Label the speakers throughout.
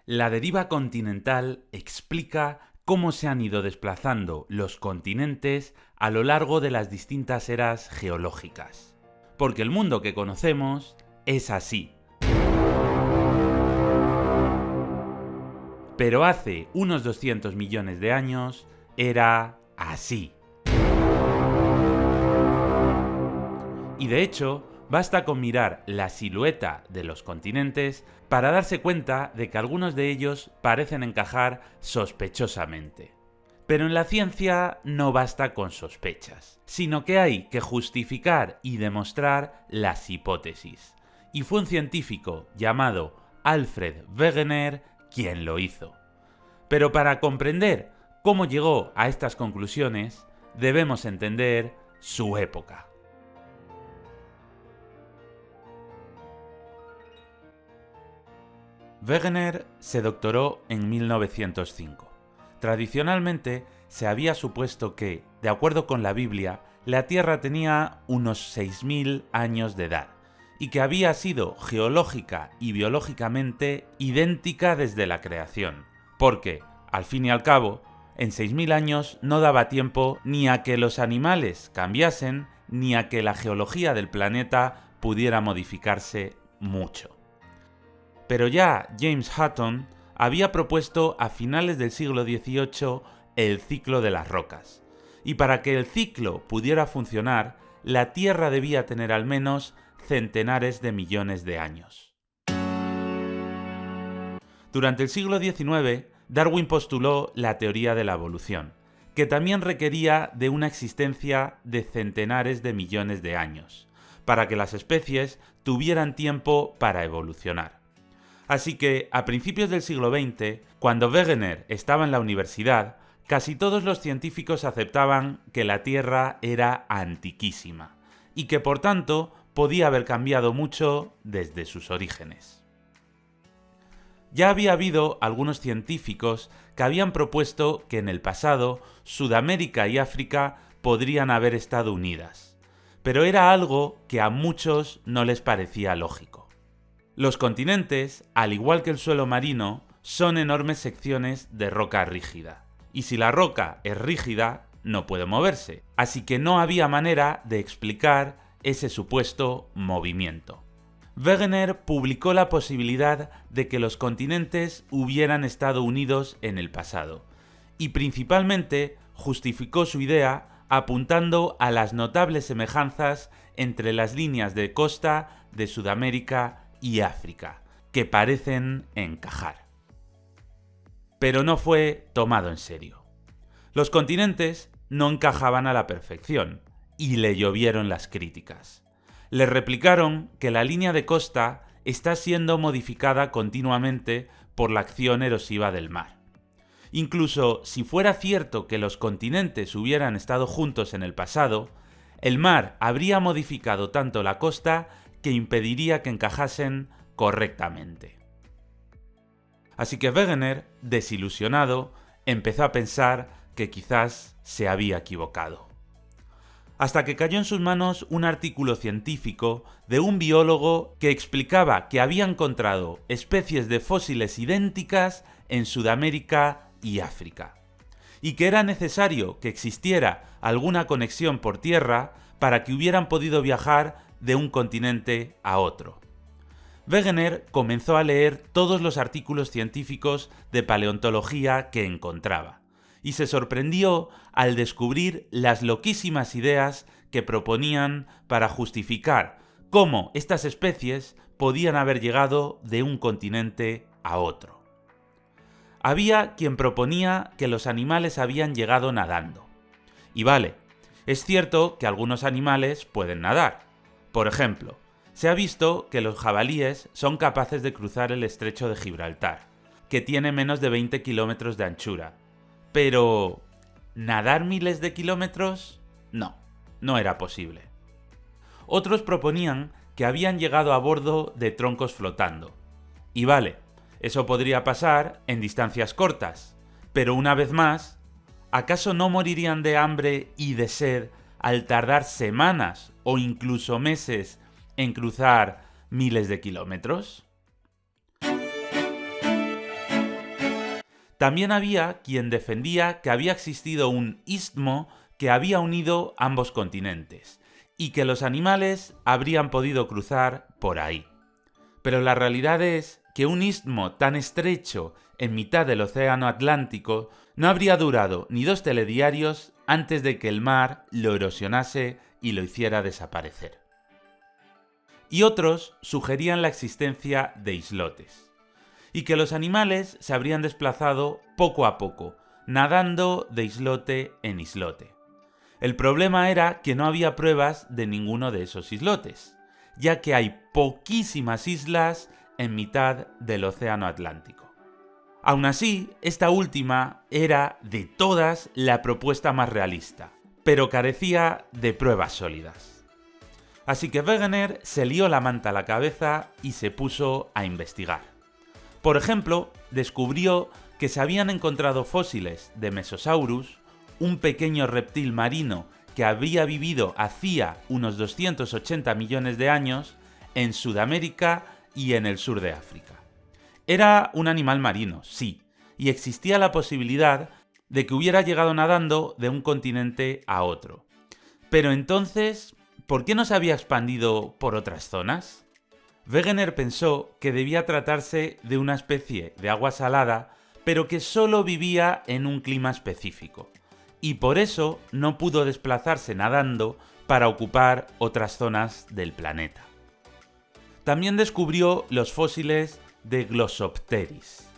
Speaker 1: La deriva continental explica cómo se han ido desplazando los continentes a lo largo de las distintas eras geológicas. Porque el mundo que conocemos es así. Pero hace unos 200 millones de años era así. Y de hecho, basta con mirar la silueta de los continentes para darse cuenta de que algunos de ellos parecen encajar sospechosamente. Pero en la ciencia no basta con sospechas, sino que hay que justificar y demostrar las hipótesis. Y fue un científico llamado Alfred Wegener quien lo hizo. Pero para comprender cómo llegó a estas conclusiones, debemos entender su época. Wegener se doctoró en 1905. Tradicionalmente se había supuesto que, de acuerdo con la Biblia, la Tierra tenía unos 6.000 años de edad y que había sido geológica y biológicamente idéntica desde la creación, porque, al fin y al cabo, en 6.000 años no daba tiempo ni a que los animales cambiasen ni a que la geología del planeta pudiera modificarse mucho. Pero ya James Hutton había propuesto a finales del siglo XVIII el ciclo de las rocas, y para que el ciclo pudiera funcionar, la Tierra debía tener al menos centenares de millones de años. Durante el siglo XIX, Darwin postuló la teoría de la evolución, que también requería de una existencia de centenares de millones de años, para que las especies tuvieran tiempo para evolucionar. Así que, a principios del siglo XX, cuando Wegener estaba en la universidad, casi todos los científicos aceptaban que la Tierra era antiquísima, y que por tanto podía haber cambiado mucho desde sus orígenes. Ya había habido algunos científicos que habían propuesto que en el pasado Sudamérica y África podrían haber estado unidas, pero era algo que a muchos no les parecía lógico. Los continentes, al igual que el suelo marino, son enormes secciones de roca rígida. Y si la roca es rígida, no puede moverse. Así que no había manera de explicar ese supuesto movimiento. Wegener publicó la posibilidad de que los continentes hubieran estado unidos en el pasado. Y principalmente justificó su idea apuntando a las notables semejanzas entre las líneas de costa de Sudamérica y África, que parecen encajar. Pero no fue tomado en serio. Los continentes no encajaban a la perfección, y le llovieron las críticas. Le replicaron que la línea de costa está siendo modificada continuamente por la acción erosiva del mar. Incluso si fuera cierto que los continentes hubieran estado juntos en el pasado, el mar habría modificado tanto la costa que impediría que encajasen correctamente. Así que Wegener, desilusionado, empezó a pensar que quizás se había equivocado. Hasta que cayó en sus manos un artículo científico de un biólogo que explicaba que había encontrado especies de fósiles idénticas en Sudamérica y África, y que era necesario que existiera alguna conexión por tierra para que hubieran podido viajar de un continente a otro. Wegener comenzó a leer todos los artículos científicos de paleontología que encontraba, y se sorprendió al descubrir las loquísimas ideas que proponían para justificar cómo estas especies podían haber llegado de un continente a otro. Había quien proponía que los animales habían llegado nadando. Y vale, es cierto que algunos animales pueden nadar. Por ejemplo, se ha visto que los jabalíes son capaces de cruzar el estrecho de Gibraltar, que tiene menos de 20 kilómetros de anchura. Pero, ¿nadar miles de kilómetros? No, no era posible. Otros proponían que habían llegado a bordo de troncos flotando. Y vale, eso podría pasar en distancias cortas, pero una vez más, ¿acaso no morirían de hambre y de sed al tardar semanas o incluso meses en cruzar miles de kilómetros? También había quien defendía que había existido un istmo que había unido ambos continentes y que los animales habrían podido cruzar por ahí. Pero la realidad es que un istmo tan estrecho en mitad del océano Atlántico no habría durado ni 2 telediarios antes de que el mar lo erosionase y lo hiciera desaparecer. Y otros sugerían la existencia de islotes, y que los animales se habrían desplazado poco a poco, nadando de islote en islote. El problema era que no había pruebas de ninguno de esos islotes, ya que hay poquísimas islas en mitad del océano Atlántico. Aún así, esta última era, de todas, la propuesta más realista, pero carecía de pruebas sólidas. Así que Wegener se lió la manta a la cabeza y se puso a investigar. Por ejemplo, descubrió que se habían encontrado fósiles de Mesosaurus, un pequeño reptil marino que había vivido hacía unos 280 millones de años en Sudamérica y en el sur de África. Era un animal marino, sí, y existía la posibilidad de que hubiera llegado nadando de un continente a otro. Pero entonces, ¿por qué no se había expandido por otras zonas? Wegener pensó que debía tratarse de una especie de agua salada, pero que solo vivía en un clima específico, y por eso no pudo desplazarse nadando para ocupar otras zonas del planeta. También descubrió los fósiles de Glossopteris,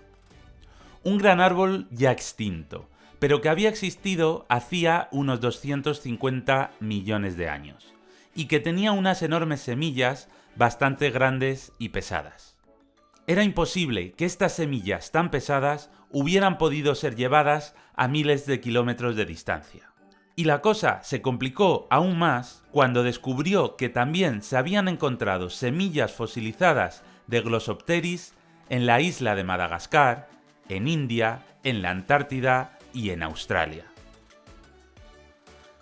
Speaker 1: un gran árbol ya extinto, pero que había existido hacía unos 250 millones de años, y que tenía unas enormes semillas bastante grandes y pesadas. Era imposible que estas semillas tan pesadas hubieran podido ser llevadas a miles de kilómetros de distancia. Y la cosa se complicó aún más cuando descubrió que también se habían encontrado semillas fosilizadas de Glossopteris en la isla de Madagascar, en India, en la Antártida y en Australia.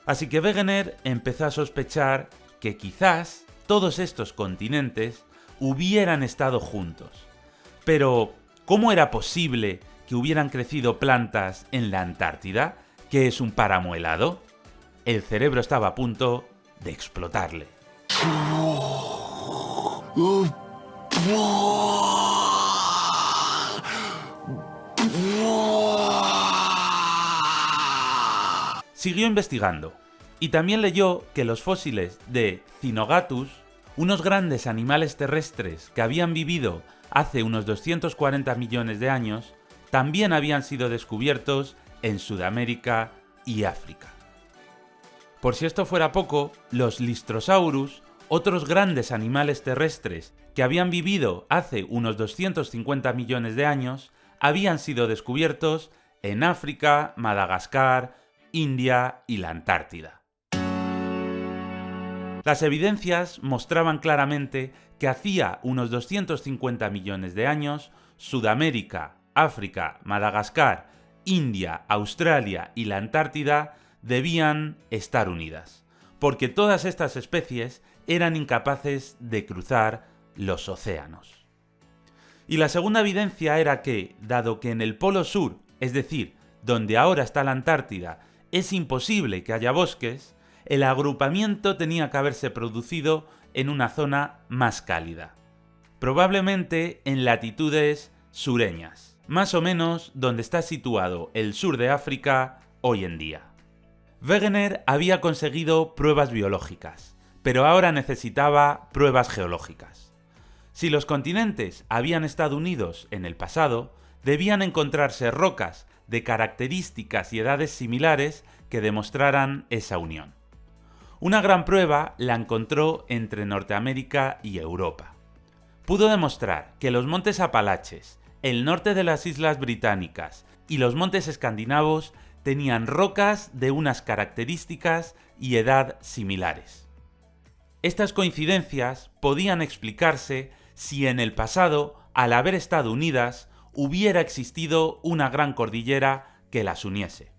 Speaker 1: Así que Wegener empezó a sospechar que quizás todos estos continentes hubieran estado juntos. Pero, ¿cómo era posible que hubieran crecido plantas en la Antártida, que es un páramo helado? El cerebro estaba a punto de explotarle. Siguió investigando y también leyó que los fósiles de Cynogatus, unos grandes animales terrestres que habían vivido hace unos 240 millones de años, también habían sido descubiertos en Sudamérica y África. Por si esto fuera poco, los Lystrosaurus, otros grandes animales terrestres que habían vivido hace unos 250 millones de años, habían sido descubiertos en África, Madagascar, India y la Antártida. Las evidencias mostraban claramente que hacía unos 250 millones de años, Sudamérica, África, Madagascar, India, Australia y la Antártida debían estar unidas, porque todas estas especies eran incapaces de cruzar los océanos. Y la segunda evidencia era que, dado que en el Polo Sur, es decir, donde ahora está la Antártida, es imposible que haya bosques, el agrupamiento tenía que haberse producido en una zona más cálida, probablemente en latitudes sureñas, más o menos donde está situado el sur de África hoy en día. Wegener había conseguido pruebas biológicas, pero ahora necesitaba pruebas geológicas. Si los continentes habían estado unidos en el pasado, debían encontrarse rocas de características y edades similares que demostraran esa unión. Una gran prueba la encontró entre Norteamérica y Europa. Pudo demostrar que los montes Apalaches, el norte de las Islas Británicas y los montes escandinavos tenían rocas de unas características y edad similares. Estas coincidencias podían explicarse si en el pasado, al haber estado unidas, hubiera existido una gran cordillera que las uniese.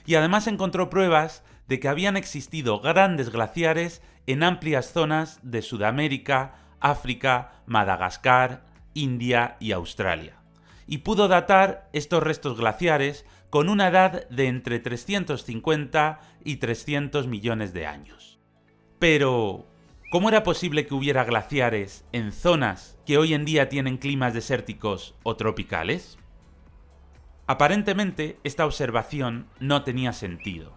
Speaker 1: Y además encontró pruebas de que habían existido grandes glaciares en amplias zonas de Sudamérica, África, Madagascar, India y Australia, y pudo datar estos restos glaciares con una edad de entre 350 y 300 millones de años. Pero, ¿cómo era posible que hubiera glaciares en zonas que hoy en día tienen climas desérticos o tropicales? Aparentemente, esta observación no tenía sentido,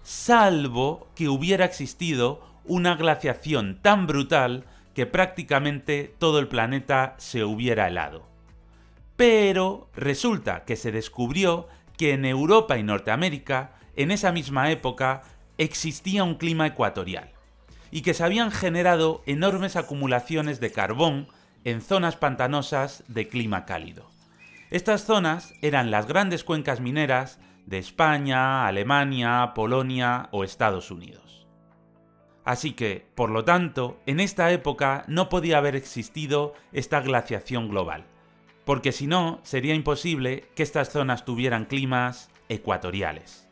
Speaker 1: salvo que hubiera existido una glaciación tan brutal que prácticamente todo el planeta se hubiera helado. Pero resulta que se descubrió que en Europa y Norteamérica, en esa misma época, existía un clima ecuatorial, y que se habían generado enormes acumulaciones de carbón en zonas pantanosas de clima cálido. Estas zonas eran las grandes cuencas mineras de España, Alemania, Polonia o Estados Unidos. Así que, por lo tanto, en esta época no podía haber existido esta glaciación global, porque si no, sería imposible que estas zonas tuvieran climas ecuatoriales.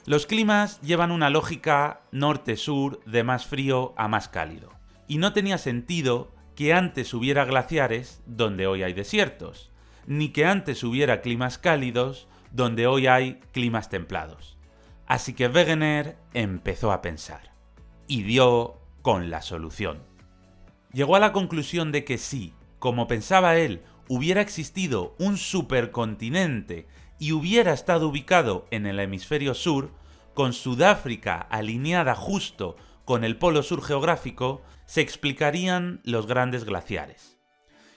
Speaker 1: Los climas llevan una lógica norte-sur de más frío a más cálido, y no tenía sentido que antes hubiera glaciares donde hoy hay desiertos, ni que antes hubiera climas cálidos donde hoy hay climas templados. Así que Wegener empezó a pensar, y dio con la solución. Llegó a la conclusión de que si, como pensaba él, hubiera existido un supercontinente y hubiera estado ubicado en el hemisferio sur, con Sudáfrica alineada justo con el polo sur geográfico, se explicarían los grandes glaciares.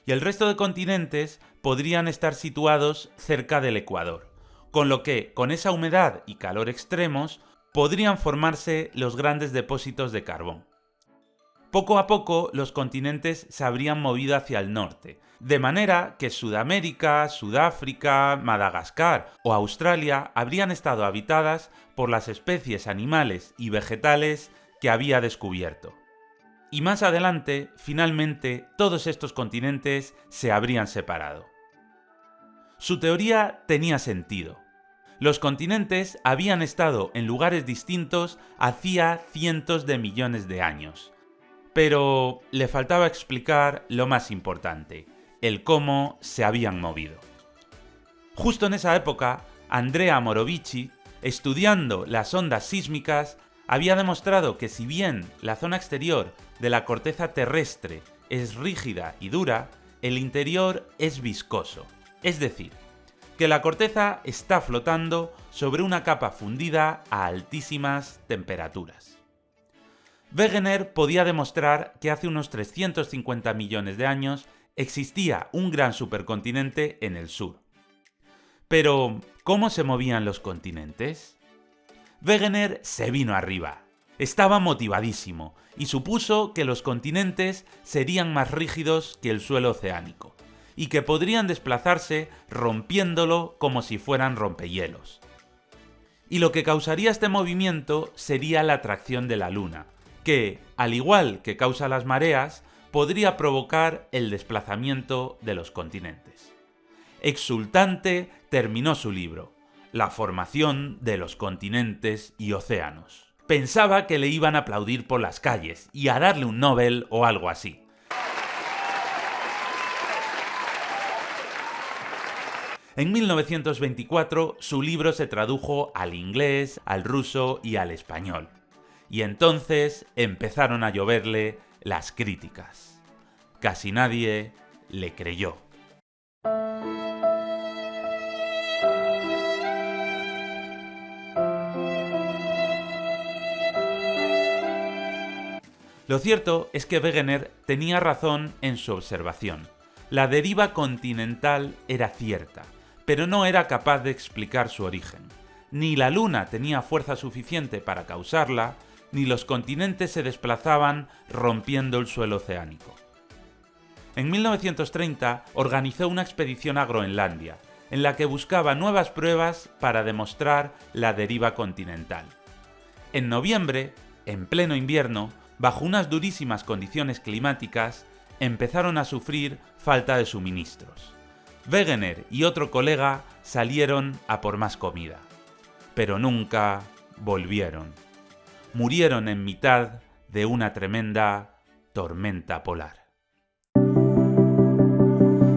Speaker 1: Y el resto de continentes podrían estar situados cerca del Ecuador, con lo que, con esa humedad y calor extremos, podrían formarse los grandes depósitos de carbón. Poco a poco los continentes se habrían movido hacia el norte, de manera que Sudamérica, Sudáfrica, Madagascar o Australia habrían estado habitadas por las especies animales y vegetales que había descubierto. Y más adelante, finalmente, todos estos continentes se habrían separado. Su teoría tenía sentido. Los continentes habían estado en lugares distintos hacía cientos de millones de años. Pero le faltaba explicar lo más importante, el cómo se habían movido. Justo en esa época, Andrea Morovici, estudiando las ondas sísmicas, había demostrado que si bien la zona exterior de la corteza terrestre es rígida y dura, el interior es viscoso. Es decir, que la corteza está flotando sobre una capa fundida a altísimas temperaturas. Wegener podía demostrar que hace unos 350 millones de años existía un gran supercontinente en el sur. Pero, ¿cómo se movían los continentes? Wegener se vino arriba. Estaba motivadísimo y supuso que los continentes serían más rígidos que el suelo oceánico y que podrían desplazarse rompiéndolo como si fueran rompehielos. Y lo que causaría este movimiento sería la atracción de la Luna, que, al igual que causa las mareas, podría provocar el desplazamiento de los continentes. Exultante terminó su libro, La formación de los continentes y océanos. Pensaba que le iban a aplaudir por las calles y a darle un Nobel o algo así. En 1924 su libro se tradujo al inglés, al ruso y al español. Y entonces empezaron a lloverle las críticas. Casi nadie le creyó. Lo cierto es que Wegener tenía razón en su observación. La deriva continental era cierta, pero no era capaz de explicar su origen. Ni la Luna tenía fuerza suficiente para causarla, ni los continentes se desplazaban rompiendo el suelo oceánico. En 1930 organizó una expedición a Groenlandia, en la que buscaba nuevas pruebas para demostrar la deriva continental. En noviembre, en pleno invierno, bajo unas durísimas condiciones climáticas, empezaron a sufrir falta de suministros. Wegener y otro colega salieron a por más comida, pero nunca volvieron. Murieron en mitad de una tremenda tormenta polar.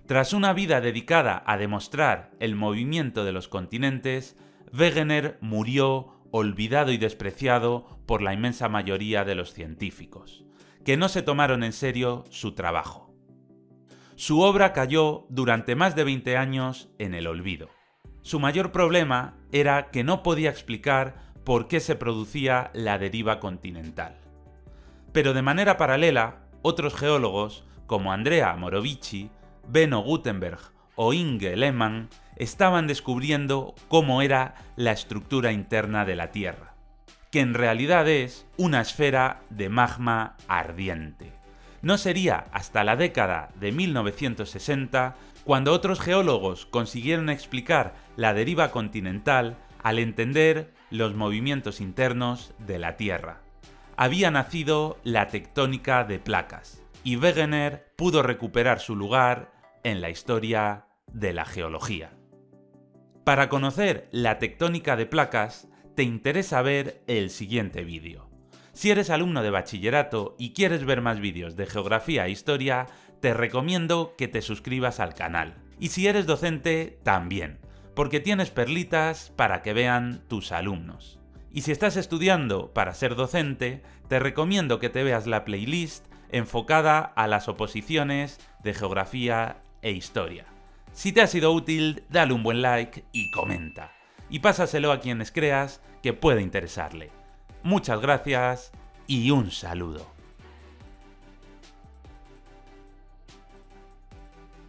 Speaker 1: Tras una vida dedicada a demostrar el movimiento de los continentes, Wegener murió olvidado y despreciado por la inmensa mayoría de los científicos, que no se tomaron en serio su trabajo. Su obra cayó durante más de 20 años en el olvido. Su mayor problema era que no podía explicar por qué se producía la deriva continental. Pero de manera paralela, otros geólogos, como Andrea Morovici, Benno Gutenberg o Inge Lehmann, estaban descubriendo cómo era la estructura interna de la Tierra, que en realidad es una esfera de magma ardiente. No sería hasta la década de 1960 cuando otros geólogos consiguieron explicar la deriva continental al entender los movimientos internos de la Tierra. Había nacido la tectónica de placas, y Wegener pudo recuperar su lugar en la historia de la geología. Para conocer la tectónica de placas, te interesa ver el siguiente vídeo. Si eres alumno de bachillerato y quieres ver más vídeos de geografía e historia, te recomiendo que te suscribas al canal. Y si eres docente, también, porque tienes perlitas para que vean tus alumnos. Y si estás estudiando para ser docente, te recomiendo que te veas la playlist enfocada a las oposiciones de geografía e historia. Si te ha sido útil, dale un buen like y comenta. Y pásaselo a quienes creas que puede interesarle. Muchas gracias y un saludo.